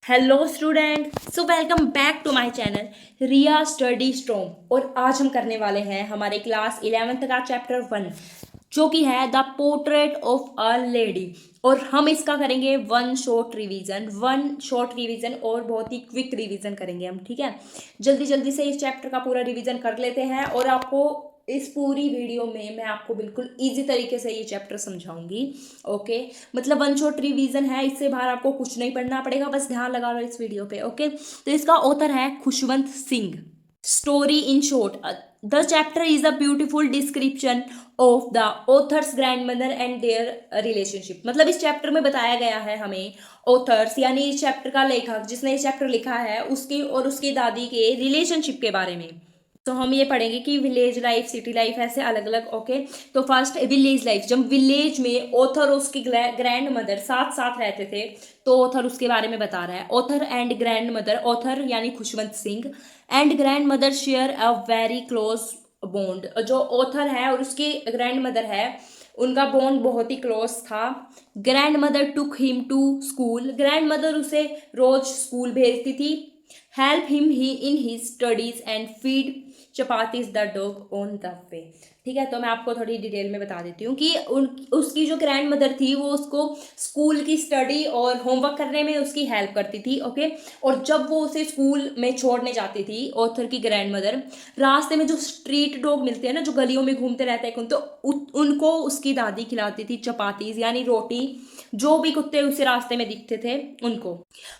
Hello student, so welcome back to my channel Riya study strong. और आज हम करने वाले हैं हमारे क्लास 11th का चैप्टर 1 जो कि है the portrait of a lady. और हम इसका करेंगे वन शॉर्ट रिवीजन और बहुत ही क्विक रिवीजन करेंगे हम। ठीक है, जल्दी जल्दी से इस चैप्टर का पूरा रिवीजन कर लेते हैं और आपको इस पूरी वीडियो में मैं आपको बिल्कुल इजी तरीके से ये चैप्टर समझाऊंगी। ओके, मतलब वन शॉट रिवीजन है, इससे बाहर आपको कुछ नहीं पढ़ना पड़ेगा, बस ध्यान लगा लो इस वीडियो पे। ओके, तो इसका ऑथर है Khushwant Singh. Story in short, the chapter is a beautiful description of the author's grand mother and their relationship. मतलब इस चैप्टर में बताया गया है हमें ऑथर्स यानी इस चैप्टर का लेखक जिसने इस चैप्टर लिखा है उसकी और उसकी दादी के रिलेशनशिप के बारे में। तो हम ये पढ़ेंगे कि विलेज लाइफ, सिटी लाइफ, ऐसे अलग अलग। ओके, तो फर्स्ट विलेज लाइफ। जब विलेज में ऑथर और उसकी ग्रैंड मदर साथ साथ रहते थे तो ऑथर उसके बारे में बता रहा है। Author and grandmother, author यानी Khushwant Singh and grandmother share a very close bond. जो ऑथर है और उसकी ग्रैंड मदर है उनका बॉन्ड बहुत ही क्लोज था। Grandmother took him to school, grandmother उसे रोज स्कूल भेजती थी। Help him he in his studies and feed chapatis the dog on the way. ठीक है, तो मैं आपको थोड़ी डिटेल में बता देती हूँ कि उसकी जो ग्रैंड मदर थी वो उसको स्कूल की स्टडी और होमवर्क करने में उसकी हेल्प करती थी। ओके, और जब वो उसे स्कूल में छोड़ने जाती थी ऑथर की ग्रैंड मदर, रास्ते में जो स्ट्रीट डॉग मिलते हैं ना, जो गलियों में घूमते रहते हैं, तो उनको उसकी दादी खिलाती थी चपातीज यानी रोटी, जो भी कुत्ते उसे रास्ते में दिखते थे उनको।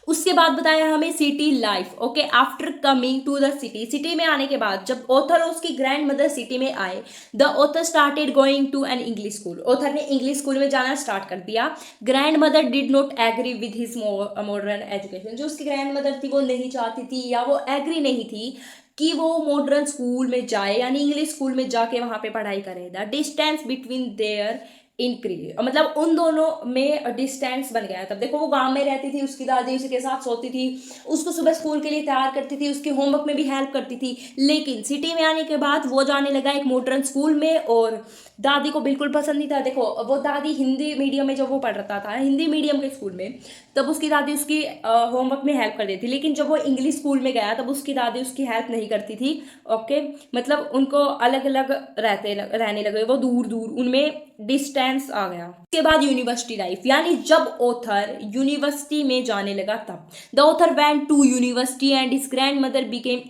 उसके बाद बताया हमें city life. Okay, after coming to the city, city में आने के बाद जब ऑथर और उसकी ग्रैंड मदर सिटी में आए, the author started going to an English school, author ने इंग्लिश स्कूल में जाना स्टार्ट कर दिया। Grandmother did not agree with his modern education, जो उसकी ग्रैंड मदर थी वो नहीं चाहती थी या वो एग्री नहीं थी कि वो मॉडर्न स्कूल में जाए यानी इंग्लिश स्कूल में जाके वहां पे पढ़ाई करे। The distance between their increase, मतलब उन दोनों में डिस्टेंस बन गया। तब देखो वो गांव में रहती थी, उसकी दादी उसके साथ सोती थी, उसको सुबह स्कूल के लिए तैयार करती थी, उसके होमवर्क में भी हेल्प करती थी। लेकिन सिटी में आने के बाद वो जाने लगा एक मॉडर्न स्कूल में और दादी को बिल्कुल पसंद नहीं था। देखो वो दादी हिंदी मीडियम में जब वो पढ़ रहा था, हिंदी मीडियम के स्कूल में, तब उसकी दादी उसकी होमवर्क में हेल्प कर देती थी। लेकिन जब वो इंग्लिश स्कूल में गया तब उसकी दादी उसकी हेल्प नहीं करती थी। ओके, मतलब उनको अलग अलग रहने लगे, वो दूर दूर, उनमें डिस्टेंस आ गया। उसके बाद यूनिवर्सिटी लाइफ, यानी जब ऑथर यूनिवर्सिटी में जाने लगा तब the author went to university and his grandmother became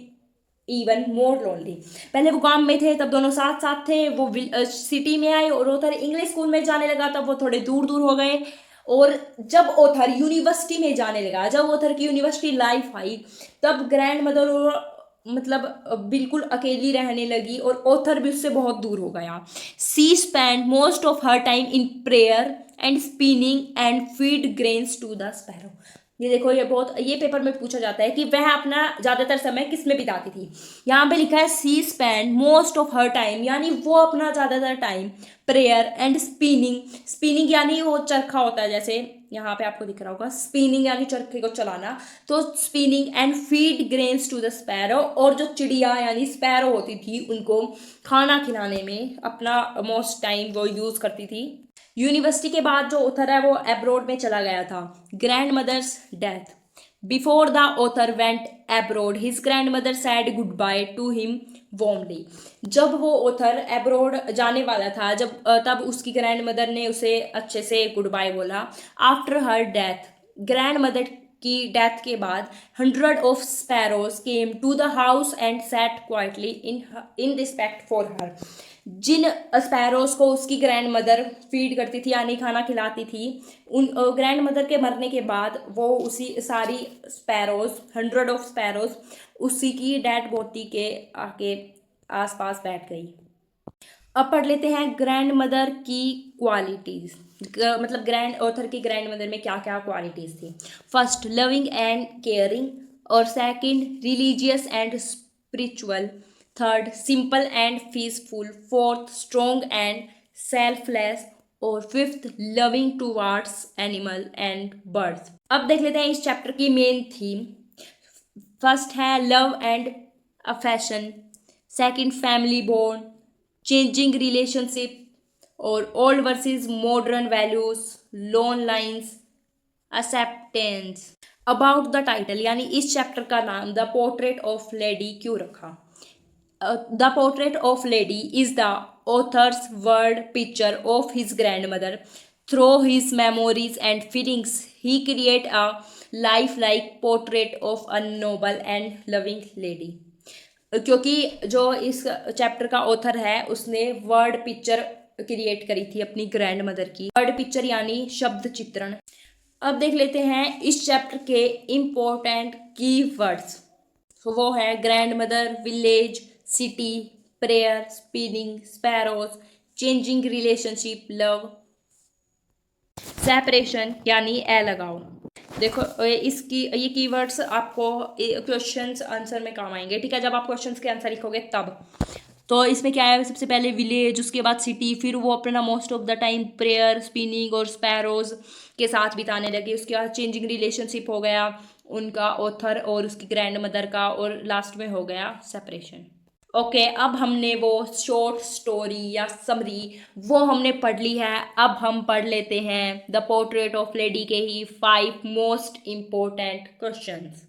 even more lonely. पहले वो गांव में थे तब दोनों साथ साथ थे, वो सिटी में आए और ऑथर इंग्लिश स्कूल में जाने लगा तब वो थोड़े दूर दूर हो गए। और जब ऑथर यूनिवर्सिटी में जाने लगा, जब ऑथर की यूनिवर्सिटी लाइफ आई, तब ग्रैंड मदर मतलब बिल्कुल अकेली रहने लगी और ऑथर भी उससे बहुत दूर हो गया। She spend most of her time in prayer and spinning and feed grains to the sparrow. ये देखो, ये पेपर में पूछा जाता है कि वह अपना ज्यादातर समय किस में बिताती थी। यहाँ पे लिखा है she spend most of her time, यानी वो अपना ज्यादातर time prayer and spinning, spinning यानी वो चरखा होता है, जैसे यहाँ पे आपको दिख रहा होगा, स्पिनिंग यानी चरखे को चलाना, तो spinning and feed grains to the sparrow, और जो चिड़िया यानी स्पैरो होती थी उनको खाना खिलाने में अपना मोस्ट टाइम वो यूज करती थी। यूनिवर्सिटी के बाद जो ऑथर है वो एब्रोड में चला गया था। Grandmother's death, before the author went abroad his grandmother said goodbye to him warmly. जब वो ऑथर एब्रोड जाने वाला था, तब उसकी ग्रैंड मदर ने उसे अच्छे से गुड बाय बोला। After her death, grandmother की डेथ के बाद 100 of sparrows came to the house and sat quietly in respect for her. जिन स्पैरोज को उसकी ग्रैंड मदर फीड करती थी यानी खाना खिलाती थी, उन ग्रैंड मदर के मरने के बाद वो उसी सारी स्पैरोज, 100 ऑफ स्पैरोज उसी की डेड बॉडी के आके आसपास बैठ गई। अब पढ़ लेते हैं ग्रैंड मदर की क्वालिटीज, मतलब ग्रैंड ऑथर की ग्रैंड मदर में क्या क्या क्वालिटीज थी। फर्स्ट, लविंग एंड केयरिंग, और second, religious and spiritual, third, simple and peaceful, fourth, strong and selfless, और fifth, loving towards animal and birds. अब देख लेते हैं इस चैप्टर की मेन थीम। फर्स्ट है love and affection, second family bond, changing relationship, और old versus modern values, lone lines, acceptance. About the title, यानी इस चैप्टर का नाम द पोर्ट्रेट ऑफ लेडी क्यों रखा? The portrait of lady is the author's word picture of his grandmother. Through his memories and feelings he create a life like portrait of a noble and loving lady. क्योंकि जो इस chapter का author है उसने word picture create करी थी अपनी grand mother की. वर्ड पिक्चर यानी शब्द चित्रण. अब देख लेते हैं इस चैप्टर के इम्पोर्टेंट की वर्ड्स. तो वो है grand mother, village, city, prayer, spinning, sparrows, changing relationship, love, separation यानी ए लगाओ. देखो इसकी ये कीवर्ड्स आपको क्वेश्चंस आंसर में काम आएंगे, ठीक है, जब आप क्वेश्चंस के आंसर लिखोगे तब. तो इसमें क्या है, सबसे पहले विलेज, उसके बाद सिटी, फिर वो अपना most of the time prayer, spinning और स्पैरोज के साथ बिताने लगे. उसके बाद चेंजिंग रिलेशनशिप हो गया उनका ऑथर और उसकी ग्रैंड मदर का, और लास्ट में हो गया सेपरेशन. ओके, अब हमने वो शॉर्ट स्टोरी या समरी वो हमने पढ़ ली है. अब हम पढ़ लेते हैं द पोर्ट्रेट ऑफ लेडी के ही 5 most important questions.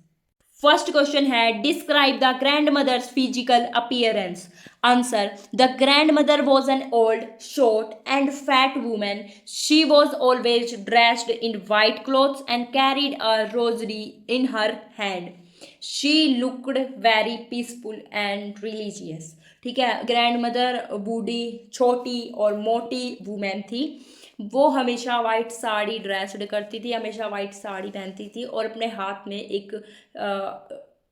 First question है describe the grandmother's physical appearance. Answer, the grandmother was an old, short and fat woman. She was always dressed in white clothes and carried a rosary in her hand. She looked very peaceful and religious. ठीक है, grand mother बूढ़ी, छोटी और मोटी women थी. वो हमेशा white sari dressed करती थी, हमेशा वाइट साड़ी पहनती थी और अपने हाथ में एक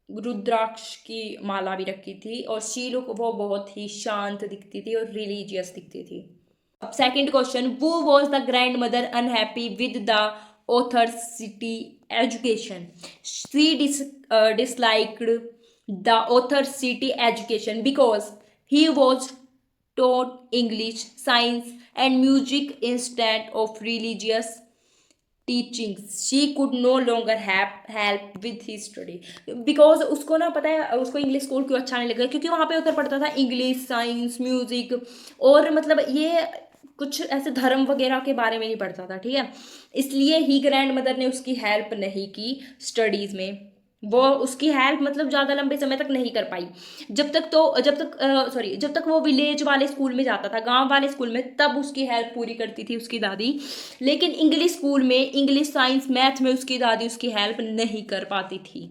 रुद्राक्ष की माला भी रखी थी. और शी लुक वो बहुत ही शांत दिखती थी और रिलीजियस दिखती थी. अब सेकंड क्वेश्चन, वो was the grand mother unhappy with the author's city education. She disliked the author's city education because he was taught English, science and music instead of religious teachings. She could no longer have help with his study. Because उसको ना पता है उसको English school क्यों अच्छा नहीं लगा, क्योंकि वहाँ पे उधर पढ़ता था इंग्लिश, साइंस, म्यूजिक और मतलब ये कुछ ऐसे धर्म वगैरह के बारे में नहीं पढ़ता था. ठीक है, इसलिए ही ग्रैंड मदर ने उसकी हेल्प नहीं की स्टडीज़ में. वो उसकी हेल्प मतलब ज़्यादा लंबे समय तक नहीं कर पाई. जब तक वो विलेज वाले स्कूल में जाता था, गांव वाले स्कूल में, तब उसकी हेल्प पूरी करती थी उसकी दादी. लेकिन इंग्लिश स्कूल में, इंग्लिश, साइंस, मैथ में उसकी दादी उसकी हेल्प नहीं कर पाती थी.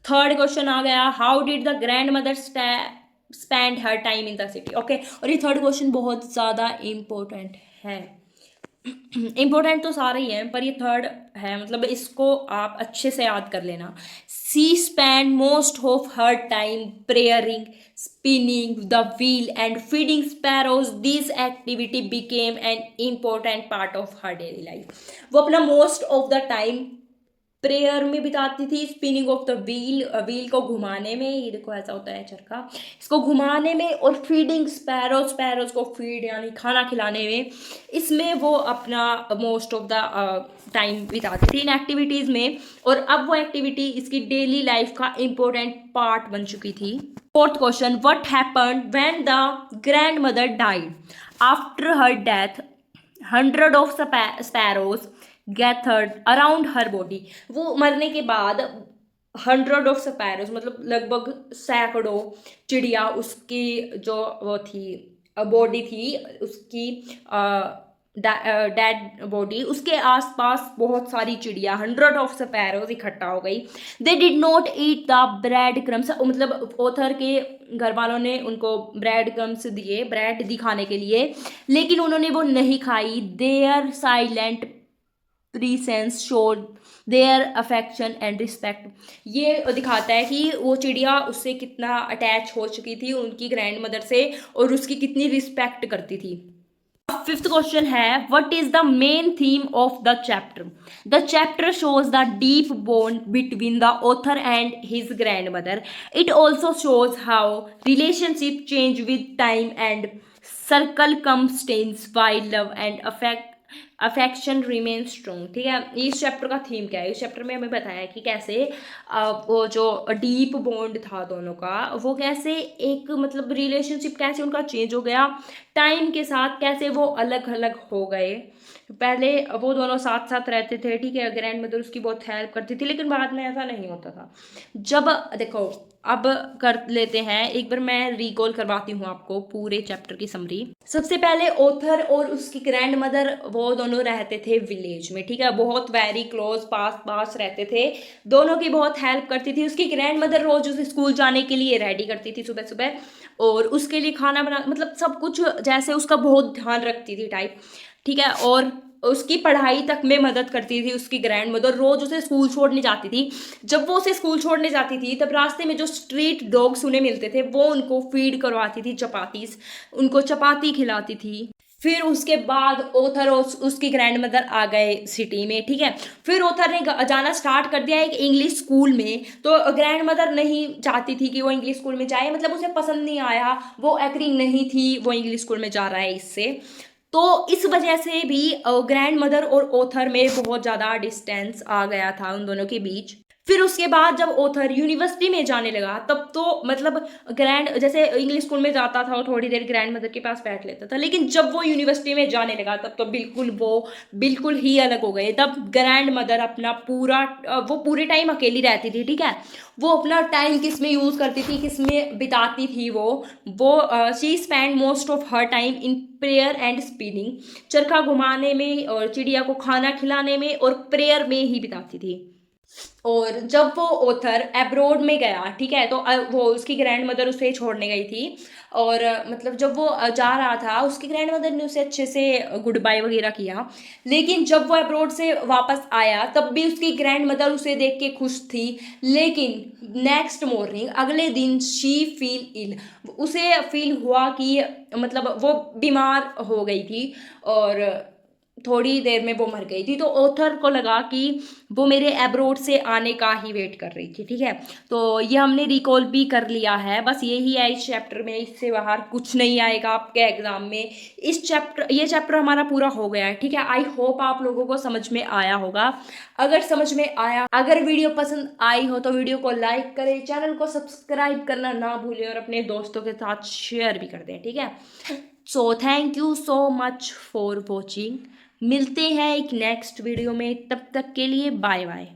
थर्ड क्वेश्चन आ गया, how did the grand mother spend her time in the city. Okay, और ये थर्ड क्वेश्चन बहुत ज़्यादा इम्पोर्टेंट है. इम्पोर्टेंट तो सारे ही हैं पर ये थर्ड है, मतलब इसको आप अच्छे से याद कर लेना. She spend most of her time praying, spinning the wheel and feeding sparrows. This activity became an important part of her daily life. वो अपना most of the time prayer में बिताती थी, स्पिनिंग ऑफ द व्हील को घुमाने में, ये देखो ऐसा होता है चरखा, इसको घुमाने में, और फीडिंग स्पैरोज को फीड यानी खाना खिलाने में, इसमें वो अपना मोस्ट ऑफ द टाइम बिताती थी इन एक्टिविटीज़ में. और अब वो एक्टिविटी इसकी डेली लाइफ का इम्पोर्टेंट पार्ट बन चुकी थी. Fourth question, what happened when the grandmother died. After her death hundred of sparrows gathered around her body. वो मरने के बाद 100 ऑफ स्पैरोज मतलब लगभग सैकड़ों चिड़िया उसकी जो वो थी बॉडी थी, उसकी डेड बॉडी, उसके आसपास बहुत सारी चिड़िया 100 ऑफ स्पैरोज इकट्ठा हो गई. They did not eat the bread crumbs. मतलब ऑथर के घर वालों ने उनको ब्रेड क्रम्स दिए, ब्रेड दिखाने के लिए, लेकिन उन्होंने वो नहीं खाई. Their silent presence showed their affection and respect. ये दिखाता है कि वो चिड़िया उससे कितना अटैच हो चुकी थी उनकी ग्रैंड मदर से और उसकी कितनी रिस्पेक्ट करती थी. फिफ्थ क्वेश्चन है, what is the main theme of the chapter. The chapter shows the deep bond between the author and his grandmother. It also shows how relationship change with time and circumstances, while love and affection remain strong. ठीक है, इस chapter का theme क्या है? इस chapter में हमें बताया कि कैसे वो जो डीप बॉन्ड था दोनों का, वो कैसे एक मतलब रिलेशनशिप कैसे उनका चेंज हो गया टाइम के साथ, कैसे वो अलग अलग हो गए। पहले वो दोनों साथ साथ रहते थे, ठीक है, ग्रैंड मदर उसकी बहुत हेल्प करती थी, लेकिन बाद में ऐसा नहीं होता था। जब देखो, अब कर लेते हैं एक बार, मैं रिकॉल करवाती हूँ आपको पूरे चैप्टर की समरी। सबसे पहले ऑथर और उसकी ग्रैंड मदर वो दोनों रहते थे विलेज में, ठीक है, बहुत वेरी क्लोज, पास पास रहते थे, दोनों की बहुत हेल्प करती थी। उसकी ग्रैंड मदर रोज उसे स्कूल जाने के लिए रेडी करती थी सुबह सुबह, और उसके लिए खाना बना, मतलब सब कुछ जैसे उसका बहुत ध्यान रखती थी टाइप, ठीक है। और उसकी पढ़ाई तक में मदद करती थी उसकी ग्रैंड मदर, रोज उसे स्कूल छोड़ने जाती थी। जब वो उसे स्कूल छोड़ने जाती थी तब रास्ते में जो स्ट्रीट डॉग्स उन्हें मिलते थे वो उनको फीड करवाती थी, चपातीस, उनको चपाती खिलाती थी। फिर उसके बाद ओथर और उसकी ग्रैंड मदर आ गए सिटी में, ठीक है। फिर ओथर ने जाना स्टार्ट कर दिया एक इंग्लिश स्कूल में, तो ग्रैंड मदर नहीं चाहती थी कि वो इंग्लिश स्कूल में जाए, मतलब उसे पसंद नहीं आया, वो एग्री नहीं थी वो इंग्लिश स्कूल में जा रहा है इससे। तो इस वजह से भी ग्रैंड मदर और ऑथर में बहुत ज़्यादा डिस्टेंस आ गया था उन दोनों के बीच। फिर उसके बाद जब ऑथर यूनिवर्सिटी में जाने लगा तब तो मतलब ग्रैंड, जैसे इंग्लिश स्कूल में जाता था और थोड़ी देर ग्रैंड मदर के पास बैठ लेता था, लेकिन जब वो यूनिवर्सिटी में जाने लगा तब तो बिल्कुल ही अलग हो गए। तब ग्रैंड मदर अपना पूरा वो पूरे टाइम अकेली रहती थी, ठीक है, वो अपना टाइम किस में यूज़ करती थी, किस में बिताती थी, वो she spend most of her time in prayer and spinning, चरखा घुमाने में और चिड़िया को खाना खिलाने में और प्रेयर में ही बिताती थी। और जब वो ऑथर एब्रोड में गया, ठीक है, तो वो उसकी ग्रैंड मदर उसे छोड़ने गई थी, और मतलब जब वो जा रहा था उसकी ग्रैंड मदर ने उसे अच्छे से गुड बाय वगैरह किया, लेकिन जब वो एब्रोड से वापस आया तब भी उसकी ग्रैंड मदर उसे देख के खुश थी। लेकिन नेक्स्ट मॉर्निंग, अगले दिन, शी फील इल, उसे फील हुआ कि मतलब वो बीमार हो गई थी और थोड़ी देर में वो मर गई थी। तो ऑथर को लगा कि वो मेरे एब्रोड से आने का ही वेट कर रही थी, ठीक है। तो ये हमने रिकॉल भी कर लिया है, बस यही है इस चैप्टर में, इससे बाहर कुछ नहीं आएगा आपके एग्जाम में। ये चैप्टर हमारा पूरा हो गया है, ठीक है। आई होप आप लोगों को समझ में आया होगा। अगर समझ में आया, अगर वीडियो पसंद आई हो तो वीडियो को लाइक करें, चैनल को सब्सक्राइब करना ना भूलें और अपने दोस्तों के साथ शेयर भी कर दें, ठीक है। So thank you so much for watching. मिलते हैं एक नेक्स्ट वीडियो में, तब तक के लिए बाय बाय।